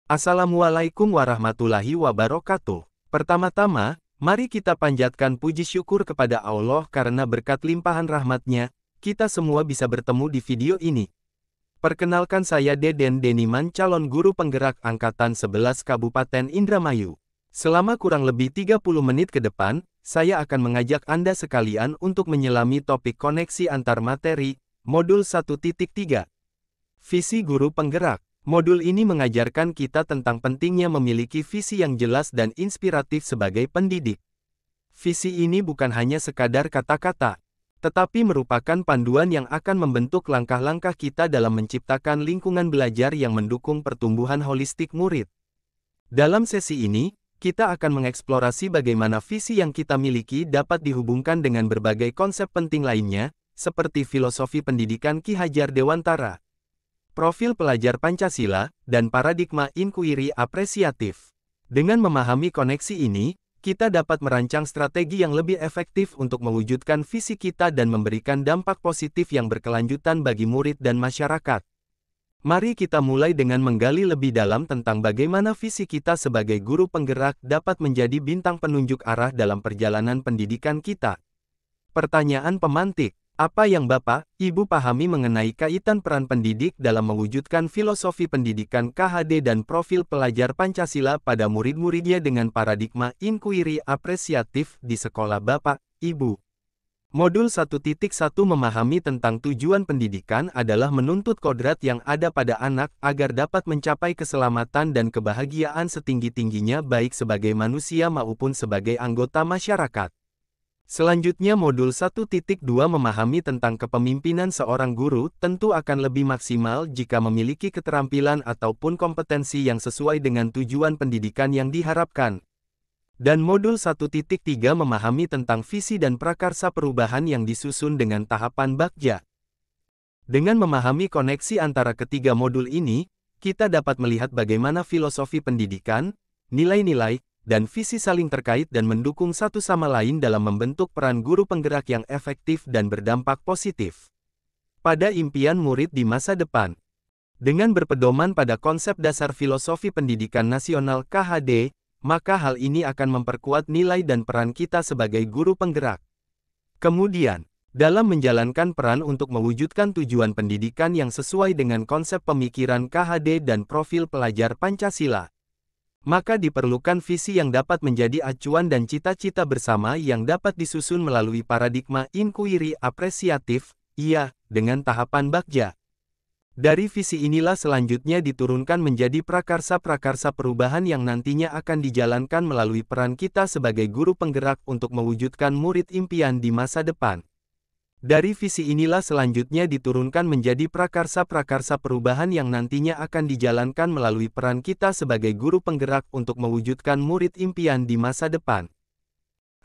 Assalamualaikum warahmatullahi wabarakatuh. Pertama-tama, mari kita panjatkan puji syukur kepada Allah karena berkat limpahan rahmat-Nya, kita semua bisa bertemu di video ini. Perkenalkan saya Deden Deniman, calon guru penggerak Angkatan 11 Kabupaten Indramayu. Selama kurang lebih 30 menit ke depan, saya akan mengajak Anda sekalian untuk menyelami topik koneksi antar materi, Modul 1.3. Visi Guru Penggerak. Modul ini mengajarkan kita tentang pentingnya memiliki visi yang jelas dan inspiratif sebagai pendidik. Visi ini bukan hanya sekadar kata-kata, tetapi merupakan panduan yang akan membentuk langkah-langkah kita dalam menciptakan lingkungan belajar yang mendukung pertumbuhan holistik murid. Dalam sesi ini, kita akan mengeksplorasi bagaimana visi yang kita miliki dapat dihubungkan dengan berbagai konsep penting lainnya, seperti filosofi pendidikan Ki Hajar Dewantara, profil pelajar Pancasila, dan paradigma inkuiri apresiatif. Dengan memahami koneksi ini, kita dapat merancang strategi yang lebih efektif untuk mewujudkan visi kita dan memberikan dampak positif yang berkelanjutan bagi murid dan masyarakat. Mari kita mulai dengan menggali lebih dalam tentang bagaimana visi kita sebagai guru penggerak dapat menjadi bintang penunjuk arah dalam perjalanan pendidikan kita. Pertanyaan pemantik. Apa yang Bapak, Ibu pahami mengenai kaitan peran pendidik dalam mewujudkan filosofi pendidikan KHD dan profil pelajar Pancasila pada murid-muridnya dengan paradigma inkuiri apresiatif di sekolah Bapak, Ibu? Modul 1.1 memahami tentang tujuan pendidikan adalah menuntut kodrat yang ada pada anak agar dapat mencapai keselamatan dan kebahagiaan setinggi-tingginya baik sebagai manusia maupun sebagai anggota masyarakat. Selanjutnya modul 1.2 memahami tentang kepemimpinan seorang guru tentu akan lebih maksimal jika memiliki keterampilan ataupun kompetensi yang sesuai dengan tujuan pendidikan yang diharapkan. Dan modul 1.3 memahami tentang visi dan prakarsa perubahan yang disusun dengan tahapan Bagja. Dengan memahami koneksi antara ketiga modul ini, kita dapat melihat bagaimana filosofi pendidikan, nilai-nilai, dan visi saling terkait dan mendukung satu sama lain dalam membentuk peran guru penggerak yang efektif dan berdampak positif pada impian murid di masa depan. Dengan berpedoman pada konsep dasar filosofi pendidikan nasional KHD, maka hal ini akan memperkuat nilai dan peran kita sebagai guru penggerak. Kemudian, dalam menjalankan peran untuk mewujudkan tujuan pendidikan yang sesuai dengan konsep pemikiran KHD dan profil pelajar Pancasila, maka diperlukan visi yang dapat menjadi acuan dan cita-cita bersama yang dapat disusun melalui paradigma inkuiri apresiatif, dengan tahapan Bagja. Dari visi inilah selanjutnya diturunkan menjadi prakarsa-prakarsa perubahan yang nantinya akan dijalankan melalui peran kita sebagai guru penggerak untuk mewujudkan murid impian di masa depan. Dari visi inilah selanjutnya diturunkan menjadi prakarsa-prakarsa perubahan yang nantinya akan dijalankan melalui peran kita sebagai guru penggerak untuk mewujudkan murid impian di masa depan.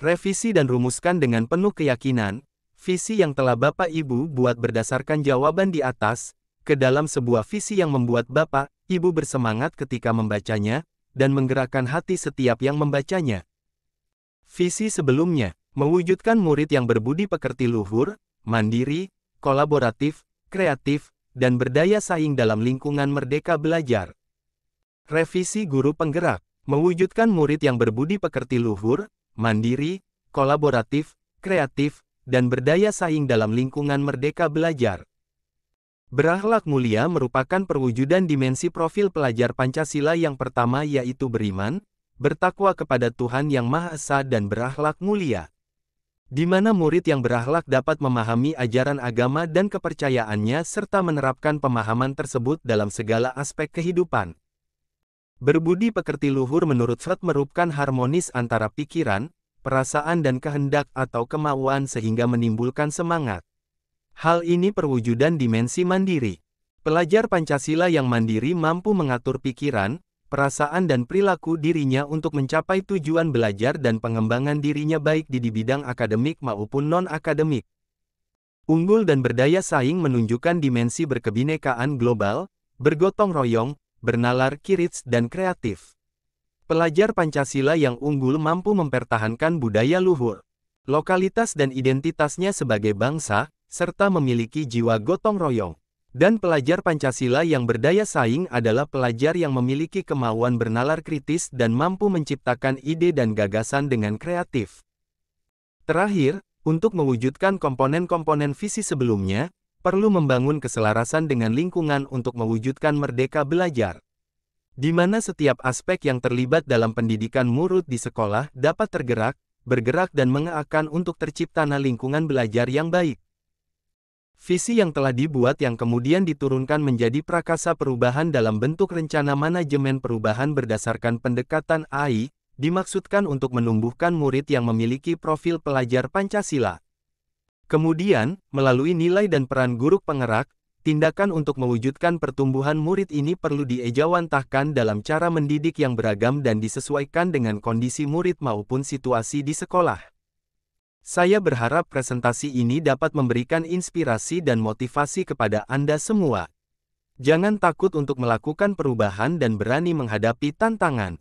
Revisi dan rumuskan dengan penuh keyakinan, visi yang telah Bapak Ibu buat berdasarkan jawaban di atas, ke dalam sebuah visi yang membuat Bapak, Ibu bersemangat ketika membacanya, dan menggerakkan hati setiap yang membacanya. Visi sebelumnya, mewujudkan murid yang berbudi pekerti luhur, mandiri, kolaboratif, kreatif, dan berdaya saing dalam lingkungan merdeka belajar. Revisi guru penggerak, mewujudkan murid yang berbudi pekerti luhur, mandiri, kolaboratif, kreatif, dan berdaya saing dalam lingkungan merdeka belajar. Berakhlak mulia merupakan perwujudan dimensi profil pelajar Pancasila yang pertama yaitu beriman, bertakwa kepada Tuhan Yang Maha Esa dan berakhlak mulia, di mana murid yang berakhlak dapat memahami ajaran agama dan kepercayaannya serta menerapkan pemahaman tersebut dalam segala aspek kehidupan. Berbudi pekerti luhur menurut Freud merupakan harmonis antara pikiran, perasaan dan kehendak atau kemauan sehingga menimbulkan semangat. Hal ini perwujudan dimensi mandiri. Pelajar Pancasila yang mandiri mampu mengatur pikiran, perasaan dan perilaku dirinya untuk mencapai tujuan belajar dan pengembangan dirinya baik di bidang akademik maupun non-akademik. Unggul dan berdaya saing menunjukkan dimensi berkebinekaan global, bergotong royong, bernalar kirits dan kreatif. Pelajar Pancasila yang unggul mampu mempertahankan budaya luhur, lokalitas dan identitasnya sebagai bangsa, serta memiliki jiwa gotong royong. Dan pelajar Pancasila yang berdaya saing adalah pelajar yang memiliki kemauan bernalar kritis dan mampu menciptakan ide dan gagasan dengan kreatif. Terakhir, untuk mewujudkan komponen-komponen visi sebelumnya, perlu membangun keselarasan dengan lingkungan untuk mewujudkan merdeka belajar, di mana setiap aspek yang terlibat dalam pendidikan murid di sekolah dapat bergerak dan mengeakan untuk terciptana lingkungan belajar yang baik. Visi yang telah dibuat yang kemudian diturunkan menjadi prakasa perubahan dalam bentuk rencana manajemen perubahan berdasarkan pendekatan AI, dimaksudkan untuk menumbuhkan murid yang memiliki profil pelajar Pancasila. Kemudian, melalui nilai dan peran guru penggerak, tindakan untuk mewujudkan pertumbuhan murid ini perlu diejawantahkan dalam cara mendidik yang beragam dan disesuaikan dengan kondisi murid maupun situasi di sekolah. Saya berharap presentasi ini dapat memberikan inspirasi dan motivasi kepada Anda semua. Jangan takut untuk melakukan perubahan dan berani menghadapi tantangan.